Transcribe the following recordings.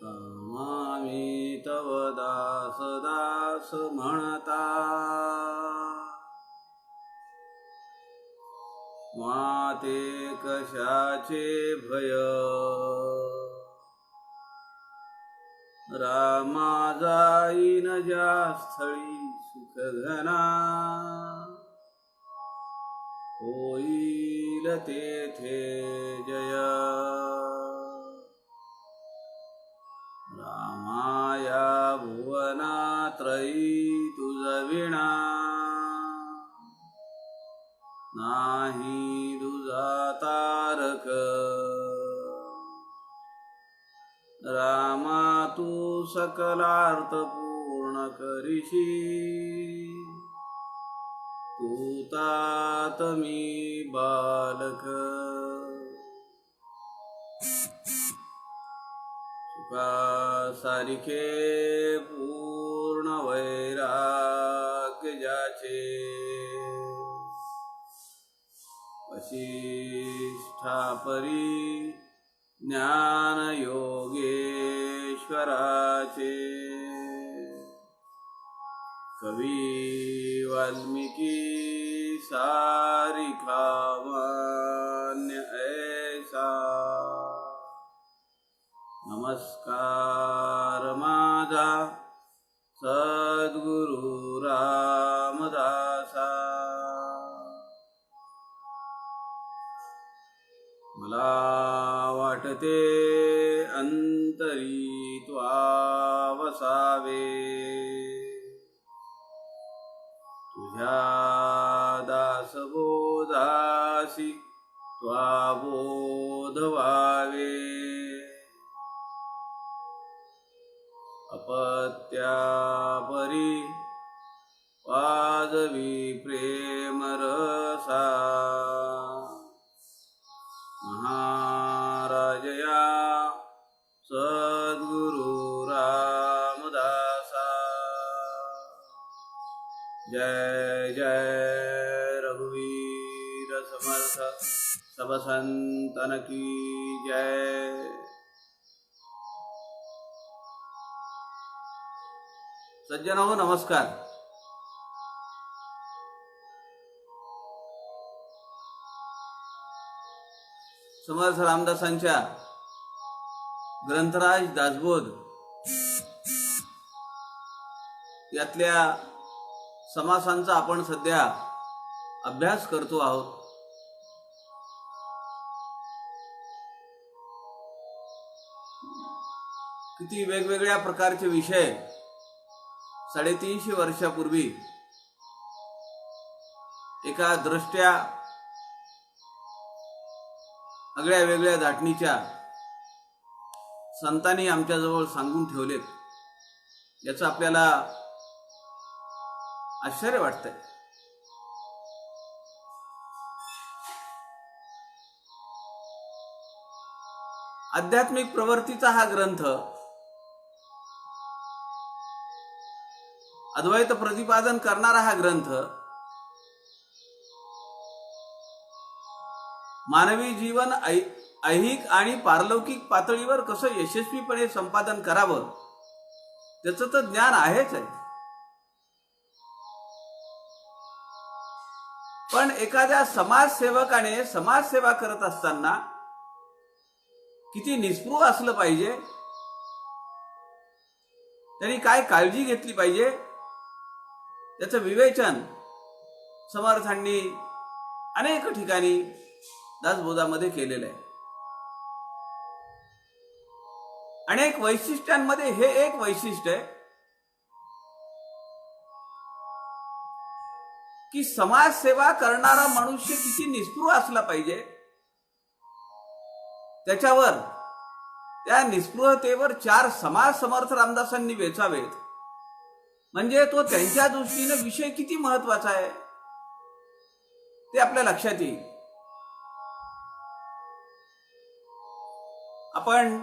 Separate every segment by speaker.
Speaker 1: नमामि तव दास दास म्हणता माते कशाचे भय रामा जाईन ज्या स्थळी सुखघना होईल तेथे जय रामाया भुवनात्रयी तुझविणा नाही दुजा तारक रामा तू सकलार्थ पूर्ण करिशी तू तात मी बालक सुखा सारिखे पूर्ण वैराग्य ज्याचे वशिष्ठा परी ज्ञान योगेश्वराचे कवी वाल्मिकी सारिखा मान्य ऐसा नमस्कार माझा सद्गुरु रामदासा मला वाटते अंतरी त्वा वसावे तुझ्या दासबोधासी त्वा बोध व्हावे अपत्या परी वाजवी प्रेम रसा महाराजया सद्गुरु रामदासा जय जय रघुवीर समर्थ सब संतन की जय। सज्जनों नमस्कार। समर्थ रामदासांच्या ग्रंथराज दासबोध यातल्या समासांचा आपण सध्या अभ्यास करतो आहोत। किती वेगवेगळ्या प्रकारचे विषय 350 वर्षापूर्वी एका दृष्ट्या आगळ्या वेगळ्या धाटणीच्या संतांनी आमच्याजवळ सांगून ठेवलेत, याचं आपल्याला आश्चर्य वाटतंय। आध्यात्मिक प्रवृत्तीचा हा ग्रंथ अद्वैत प्रतिपादन करणारा हा ग्रंथ मानवी जीवन ऐहिक आणि पारलौकिक पातळीवर कसं यशस्वीपणे संपादन करावं त्याचं तर ज्ञान आहेच आहे, पण एखाद्या समाजसेवकाने समाजसेवा करत असताना किती निस्पृह असलं पाहिजे, त्यांनी काय काळजी घेतली पाहिजे त्याचं विवेचन समर्थांनी अनेक ठिकाणी दासबोधामध्ये केलेलं आहे। अनेक वैशिष्ट्यांमध्ये हे एक वैशिष्ट्य आहे की समाजसेवा करणारा मनुष्य किती निस्पृह असला पाहिजे, त्याच्यावर त्या निस्पृहतेवर 4 समाज समर्थ रामदासांनी वेचावेत, म्हणजे तो त्यांच्या दृष्टीने विषय किती महत्त्वाचा आहे ते आपल्या लक्षात येईल। आपण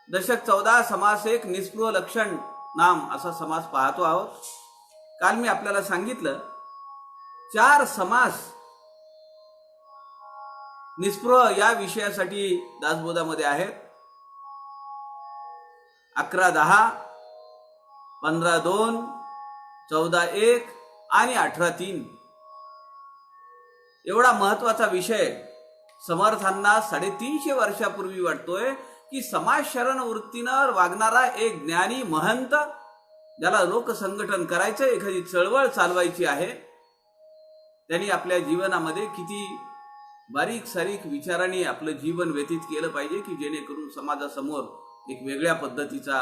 Speaker 1: दशक 14 समास एक निस्पृह लक्षण नाम असा समास पाहतो आहोत। काल मी आपल्याला सांगितलं 4 समास निस्पृह या विषयासाठी दासबोधामध्ये आहेत. 11:10, 15:2, 14:1 आणि 18:3. एवढा महत्वाचा विषय समर्थांना 350 वर्षापूर्वी वाटतोय की समाज शरण वृत्तीनं वागणारा एक ज्ञानी महंत, ज्याला लोकसंघटन करायचं, एखादी चळवळ चालवायची आहे, त्यांनी आपल्या जीवनामध्ये किती बारीक सारीक विचारांनी आपलं जीवन व्यतीत केलं पाहिजे की जेणेकरून समाजासमोर एक वेगळ्या पद्धतीचा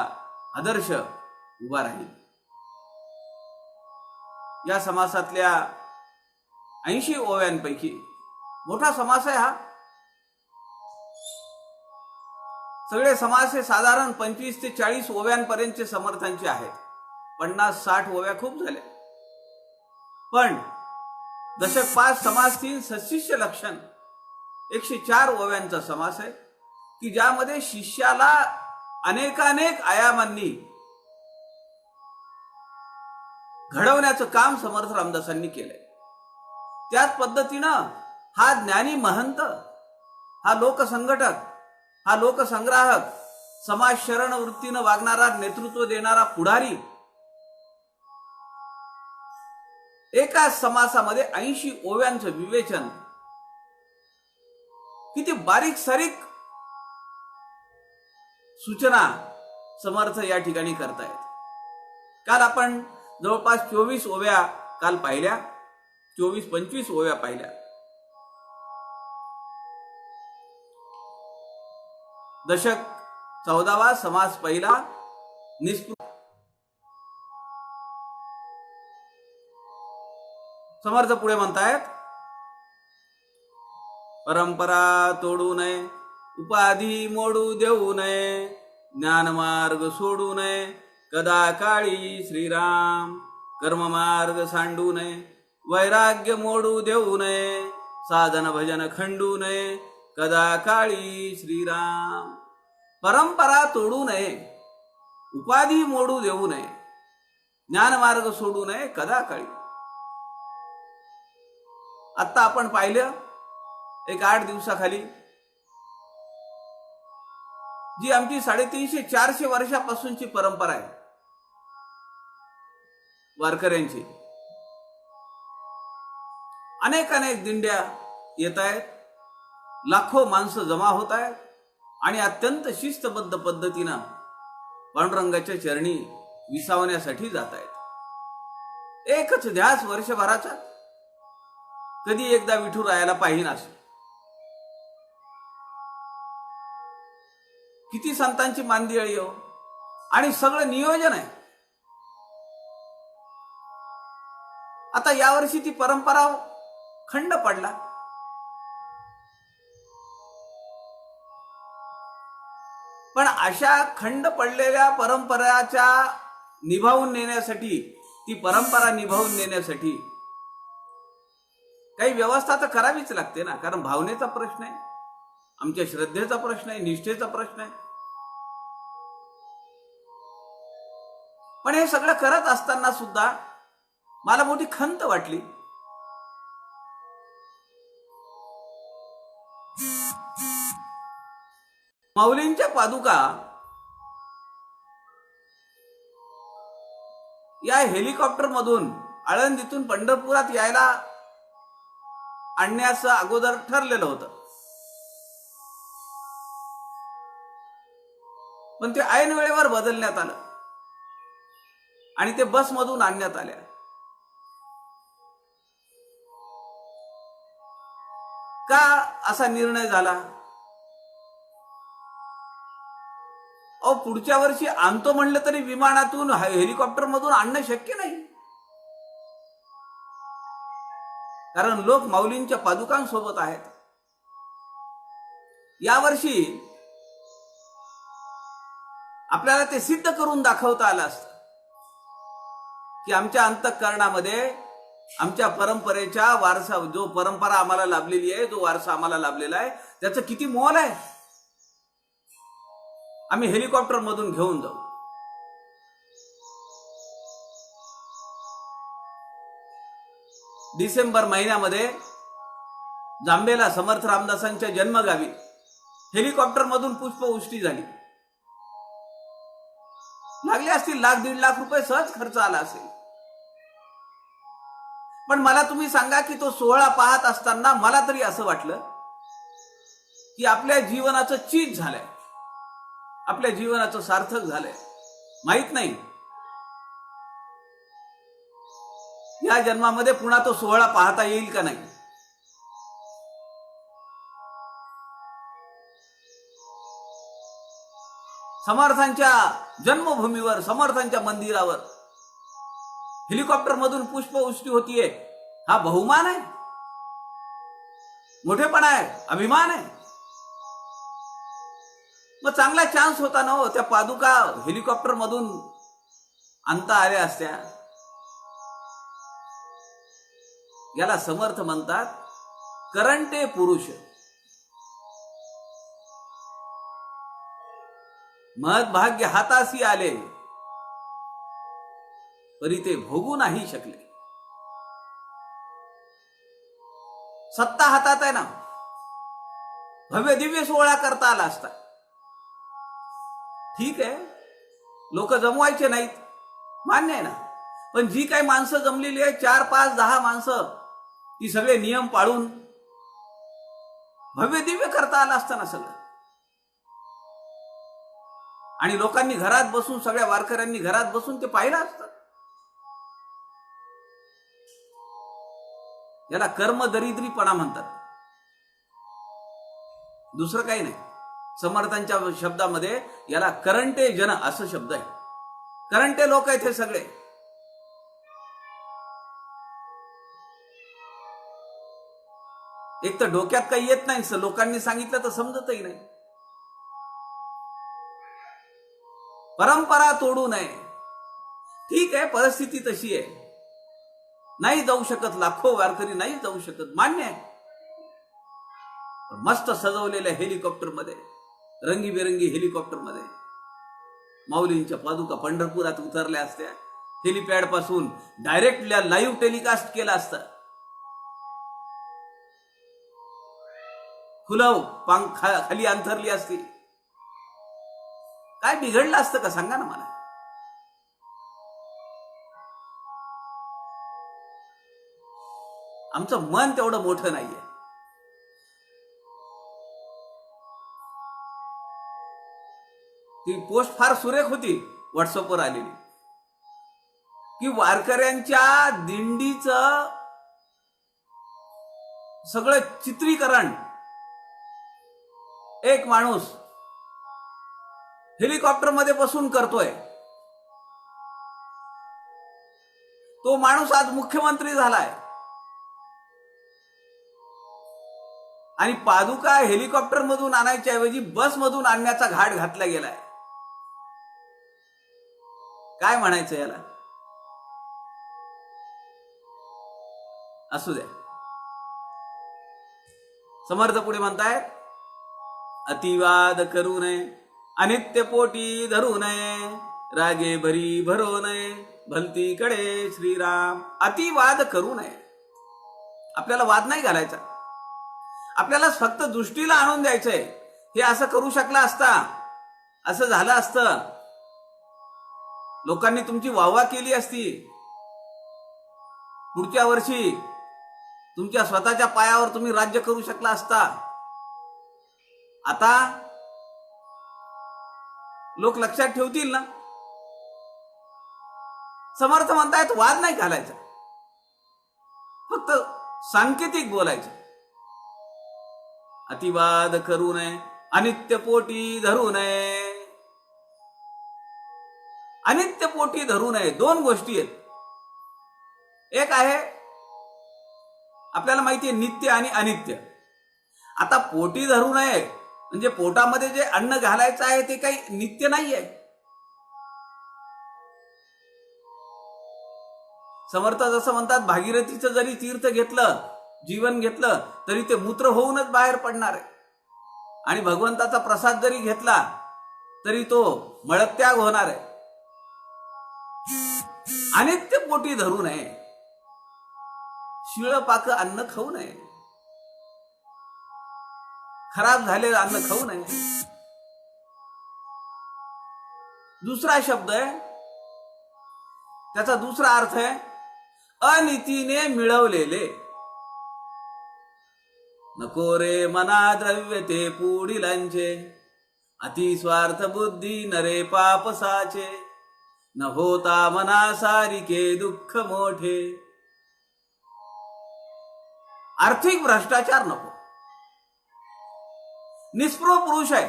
Speaker 1: आदर्श उभा राहील. या समासातल्या 80 ओव्यांपैकी मोठा समास आहे हा. सगळे समास हे साधारण 25 ते 40 ओव्यांपर्यंतचे समर्थांचे आहेत. 50-60 ओव्या खूप झाल्या. पण दशक 5 समास 3 सशिष्य लक्षण 104 ओव्यांचा समास आहे की ज्यामध्ये शिष्याला अनेकानेक आयामांनी घडवण्याचं काम समर्थ रामदासांनी केलंय. त्याच पद्धतीनं हा ज्ञानी महंत, हा लोकसंघटक, हा लोकसंग्राहक, समाज शरण वृत्तीनं वागणारा, नेतृत्व देणारा पुढारी, एकाच समासामध्ये 80 ओव्यांचं विवेचन किती बारीक सारीक सूचना समर्थ या ठिकाणी करतायत. काल आपण जवळपास 24 ओव्या काल पाहिल्या, 24-25 ओव्या पाहिल्या. दशक 14वा समास पहिला निस्पृह. समर्थ पुढे म्हणतायत, परंपरा तोडू नये, उपाधी मोडू देऊ नये, ज्ञानमार्ग सोडू नये, कदा काळी श्रीराम, कर्ममार्ग सांडू नये, वैराग्य मोडू देऊ नये, साधन भजन खंडू नये, कदा काळी श्रीराम. परंपरा तोडू नये, उपाधी मोडू देऊ नये, ज्ञानमार्ग सोडू नये, कदा काळी. आता आपण पाहिलं एक 8 दिवसाखाली जी आमची 350-400 वर्षापासूनची परंपरा आहे वारकऱ्यांची. अनेक दिंड्या येत आहेत, लाखो माणसं जमा होत आहेत आणि अत्यंत शिस्तबद्ध पद्धतीनं पांडुरंगाच्या चरणी विसावण्यासाठी जात आहेत. एकच ध्यास वर्षभराचा, कधी एकदा विठुरायाला पाहिन असं. किती संतांची मांदियाळी हो, आणि सगळं नियोजन आहे. आता यावर्षी ती परंपरा खंड पडला. पण अशा खंड पडलेल्या परंपराच्या निभावून नेण्यासाठी, ती परंपरा निभावून नेण्यासाठी काही व्यवस्था तर करावीच लागते ना. कारण भावनेचा प्रश्न आहे, आमच्या श्रद्धेचा प्रश्न आहे, निष्ठेचा प्रश्न आहे. पण हे सगळं करत असताना सुद्धा मला मोठी खंत वाटली. माऊलींच्या पादुका या हेलिकॉप्टर मधून आळंदीतून पंढरपुरात यायला आणण्याचं अगोदर ठरलेलं होतं, पण ते ऐन वेळेवर बदलण्यात आलं आणि ते बसमधून आणण्यात आल्या. का असा निर्णय झाला? पुढच्या वर्षी आणतो म्हणलं तरी विमानातून, हेलिकॉप्टर मधून आणणं शक्य नाही. कारण लोक माऊलींच्या पादुकांसोबत आहेत. यावर्षी आपल्याला ते सिद्ध करून दाखवता आलं असतं की आमच्या अंतःकरणामध्ये आमच्या परंपरेच्या वारसा, जो परंपरा आम्हाला लाभलेली आहे, जो वारसा आम्हाला लाभलेला आहे, त्याचं किती मोल आहे. आम्ही हेलिकॉप्टर मधून घेऊन जाऊ. डिसेंबर महिन्यामध्ये जांभेला समर्थ रामदासांच्या जन्मगावी हेलिकॉप्टरमधून पुष्पवृष्टी झाली. लागले असतील लाख 1.5 लाख रुपये सहज खर्च आला असेल. पण मला तुम्ही सांगा की तो सोहळा पाहत असताना मला तरी असं वाटलं की आपल्या जीवनाचं चीज झालंय, आपल्या जीवनाचं सार्थक झालंय. माहित नाही या जन्मामध्ये पुन्हा तो सोहळा पाहता येईल का नाही. समर्थांच्या जन्मभूमीवर, समर्थांच्या मंदिरावर हेलिकॉप्टर मधून पुष्पवृष्टी होतीये. हा बहुमान आहे, मोठेपणा आहे, अभिमान आहे. मग चांगला चान्स होता ना हो, त्या पादुका हेलिकॉप्टर मधून आणता आल्या असत्या. याला समर्थ म्हणतात करंटे पुरुष. महद्भाग्य हातासी आले परी ते भोगू नाही शकले. सत्ता हातात आहे ना, भव्य दिव्य सोहळा करता आला असता. ठीक आहे, लोक जमवायचे नाहीत, मान्य आहे ना. पण जी काही माणसं जमलेली आहे, 4, 5, 10 माणसं, ती सगळे नियम पाळून भव्य दिव्य करता आला असताना सगळं. आणि लोकांनी घरात बसून, सगळ्या वारकऱ्यांनी घरात बसून ते पाहिलं असतं. याला कर्मदरिद्रीपणा म्हणतात, दुसरं काही नाही. समर्थांच्या शब्दामध्ये याला करंटे जन असं शब्द आहे. करंटे लोक आहेत हे सगळे. एक तर डोक्यात काही येत नाही, लोकांनी सांगितलं तर समजतही नाही. परंपरा तोडू नये. ठीक आहे, परिस्थिती तशी आहे, नाही जाऊ शकत, लाखो वारकरी नाही जाऊ शकत, मान्य आहे. मस्त सजवलेल्या हेलिकॉप्टरमध्ये, रंगीबेरंगी हेलिकॉप्टरमध्ये माऊलींच्या पादुका पंढरपुरात उतरल्या असत्या. हेलिपॅड पासून डायरेक्ट लाईव्ह टेलिकास्ट केला असता. खुलव पंख खाली अंथरली असती. काय बिघडलं असतं का सांगा ना मला. आमचं मन तेवढं मोठं नाहीये. ती पोस्ट फार सुरेख होती व्हॉट्सअपवर आलेली, की वारकऱ्यांच्या दिंडीचं सगळं चित्रीकरण एक माणूस हेलिकॉप्टर मध्ये बसून करतोय. तो माणूस आज मुख्यमंत्री झालाय आणि पादुका हेलिकॉप्टर मधून आणायच्या ऐवजी बस मधून आणण्याचा घाट घातला गेलाय. काय म्हणायचं याला. असू द्या. समर्थ पुढे म्हणतायत, अतिवाद करू नये, अनित्य पोटी धरू नये, रागे भरी भरो नये, भलती कडे श्रीराम. अतिवाद करू नये. आपल्याला वाद नाही घालायचा, आपल्याला फक्त दृष्टीला आणून द्यायचंय. हे असं करू शकला असता, असं झालं असतं, लोकांनी तुमची वाहवा केली असती, पुढच्या वर्षी तुमच्या स्वतःच्या पायावर तुम्ही राज्य करू शकला असता. आता लोक लक्षात ठेवतील ना. समर्थ म्हणतायत वाद नाही घालायचा, फक्त सांकेतिक बोलायचं. अतिवाद करू नये, अनित्य पोटी धरू नये. अनित्य पोटी धरू नये. दोन गोष्टी आहेत. एक आहे, आपल्याला माहिती आहे नित्य आणि अनित्य. आता पोटी धरू नये म्हणजे पोटामध्ये जे अन्न घालायचं आहे ते काही नित्य नाहीये. समर्थ जसं म्हणतात, भागीरथीचं जरी तीर्थ घेतलं, जीवन घेतलं, तरी ते मूत्र होऊनच बाहेर पडणार आहे. आणि भगवंताचा प्रसाद जरी घेतला तरी तो मळत्याग होणार आहे. अनित्य पोटी धरू नये. शिळपाक अन्न खाऊ नये, खराब झालेलं अन्न खाऊ नये. दुसरा शब्द आहे, त्याचा दुसरा अर्थ आहे अनितीने मिळवलेले. नको रे मना द्रव्य ते पुढीलांचे, अति स्वार्थ बुद्धी नरे पापसाचे, न होता मना सारिके दुःख मोठे. आर्थिक भ्रष्टाचार नको. निस्पृह पुरुष आहे,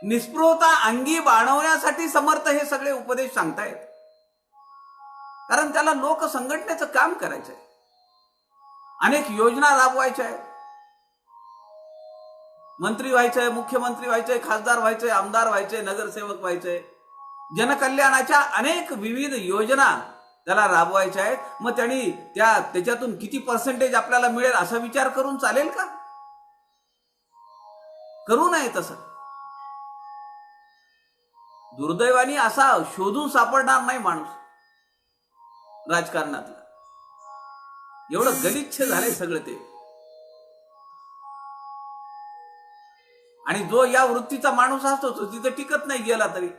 Speaker 1: निस्पृहता अंगी बाणवण्यासाठी समर्थ हे सगळे उपदेश सांगतायत. कारण त्याला लोक संघटनेचं काम करायचंय, अनेक योजना राबवायच्या आहेत. मंत्री व्हायचंय, मुख्यमंत्री व्हायचंय, खासदार व्हायचंय, आमदार व्हायचंय, नगरसेवक व्हायचंय. जनकल्याणाच्या अनेक विविध योजना त्याला राबवायच्या आहेत. मग त्यांनी त्याच्यातून किती पर्सेंटेज आपल्याला मिळेल असा विचार करून चालेल का? करू नये तसं. दुर्दैवाने असा शोधून सापडणार नाही माणूस राजकारणातला. एवढं गलिच्छ झालंय सगळं ते. आणि जो या वृत्तीचा माणूस असतो तो तिथे टिकत नाही गेला तरी.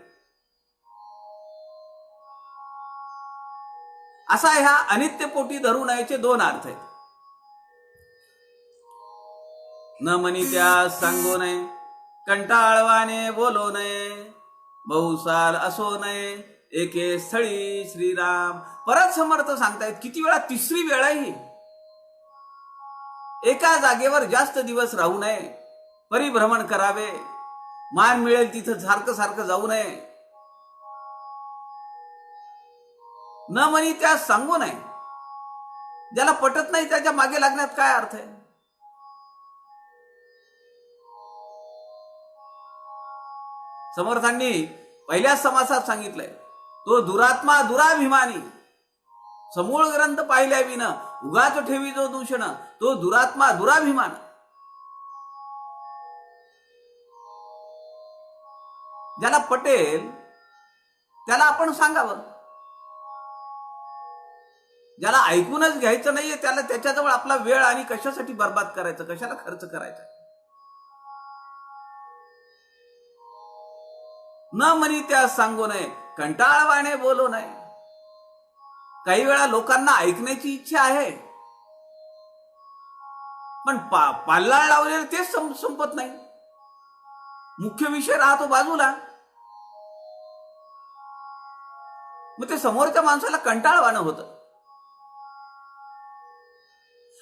Speaker 1: असा ह्या अनित्यपोटी धरू नयेचे दोन अर्थ आहेत. न मनी त्यास सांगो नये, कंटाळवाने बोलो नये, बहुसाल असो नये, एके स्थळी श्रीराम. परत समर्थ सांगतायत, किती वेळा, तिसरी वेळा ही. एका जागेवर जास्त दिवस राहू नये, परिभ्रमण करावे, मान मिळेल तिथं सारखं सारखं जाऊ नये. न म्हणी त्यास सांगू नये. ज्याला पटत नाही त्याच्या मागे लागण्यात काय अर्थ आहे? समर्थांनी पहिल्याच समासात सांगितलंय, तो दुरात्मा दुराभिमानी, समूळ ग्रंथ पाहिल्या विन उगाच ठेवी जो दूषण, तो दुरात्मा दुराभिमान. ज्याला पटेल त्याला आपण सांगावं. ज्याला ऐकूनच घ्यायचं नाहीये त्याला त्याच्याजवळ आपला वेळ आणि कशासाठी बर्बाद करायचं, कशाला खर्च करायचा. न म्हणी त्यास सांगू नये, कंटाळवाणे बोलू नये. काही वेळा लोकांना ऐकण्याची इच्छा आहे, पण पाल्लाळ लावलेलं तेच संपत नाही. मुख्य विषय राहतो बाजूला. मग ते समोरच्या माणसाला कंटाळवाणं होतं.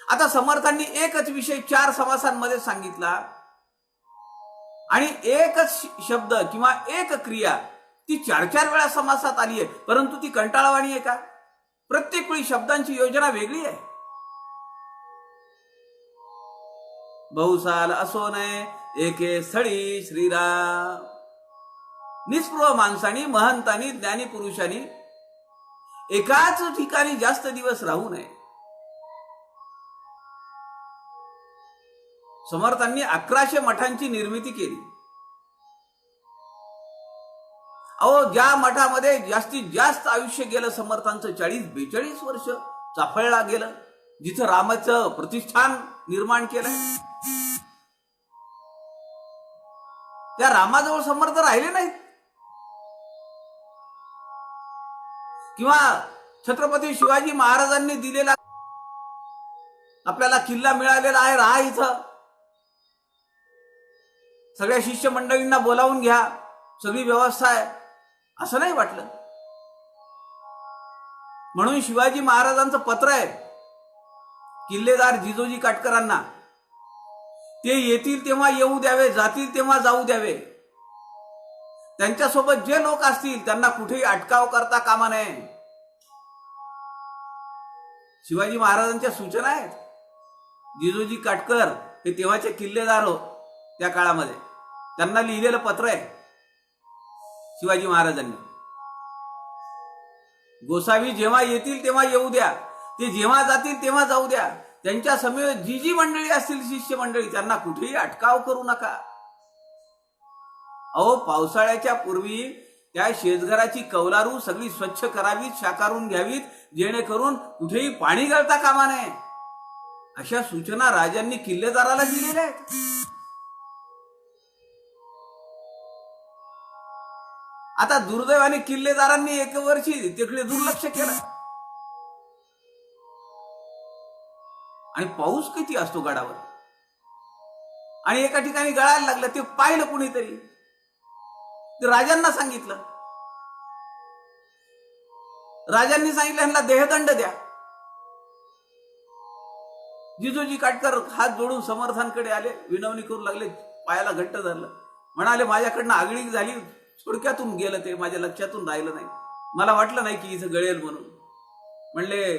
Speaker 1: आता समर्थांनी एकच विषय 4 समासांमध्ये सांगितला आणि एकच शब्द किंवा एक क्रिया ती 4 वेळा समासात आली आहे, परंतु ती कंटाळवाणी आहे का? प्रत्येक वेळी शब्दांची योजना वेगळी आहे. बहुसाल असो नये, एके स्थळी श्रीराम. निस्पृह माणसानी, महंतानी, ज्ञानी पुरुषांनी एकाच ठिकाणी जास्त दिवस राहू नये. समर्थांनी 1100 मठांची निर्मिती केली. अहो, ज्या मठामध्ये जास्तीत जास्त आयुष्य गेलं समर्थांचं 40-42 वर्ष चाफळला गेलं, जिथं रामाचं प्रतिष्ठान निर्माण केलं, त्या रामाजवळ समर्थ राहिले नाहीत. किंवा छत्रपती शिवाजी महाराजांनी दिलेला आपल्याला किल्ला मिळालेला आहे, राहा इथं, सगळ्या शिष्य मंडळींना बोलावून घ्या, सगळी व्यवस्था आहे, असं नाही वाटलं. म्हणून शिवाजी महाराजांचं पत्र आहे किल्लेदार जिजोजी काटकरांना, ते येतील तेव्हा येऊ द्यावे, जातील तेव्हा जाऊ द्यावे. त्यांच्यासोबत जे लोक असतील त्यांना कुठेही अटकाव करता कामा नये. शिवाजी महाराजांच्या सूचना आहेत. जिजोजी काटकर हे तेव्हाचे किल्लेदार हो त्या काळामध्ये, त्यांना लिहिलेलं पत्र आहे शिवाजी महाराजांनी. गोसावी जेव्हा येतील तेव्हा येऊ द्या, ते जेव्हा जातील तेव्हा जाऊ द्या. त्यांच्या समेत जी जी मंडळी असतील शिष्य मंडळी त्यांना कुठेही अटकाव करू नका. अहो, पावसाळ्याच्या पूर्वी त्या शेतघराची कौलारू सगळी स्वच्छ करावीत, शाकारून घ्यावीत, जेणेकरून कुठेही पाणी गळता कामा नये, अशा सूचना राजांनी किल्लेदाराला दिलेल्या आहेत. आता दुर्दैवाने किल्लेदारांनी एक वर्षी तिकडे दुर्लक्ष केलं आणि पाऊस किती असतो गडावर, आणि एका ठिकाणी गळायला लागलं. ते पाहिलं कुणीतरी, ते राजांना सांगितलं. राजांनी सांगितलं ह्यांना देहदंड द्या. जिजोजी काटकर हात जोडून समर्थांकडे आले, विनवणी करू लागले, पायाला घट्ट धरलं, म्हणाले माझ्याकडनं आगळीक झाली, थोडक्यातून गेलं ते, माझ्या लक्षातून राहिलं नाही, मला वाटलं नाही की इथं गळेल म्हणून. म्हणले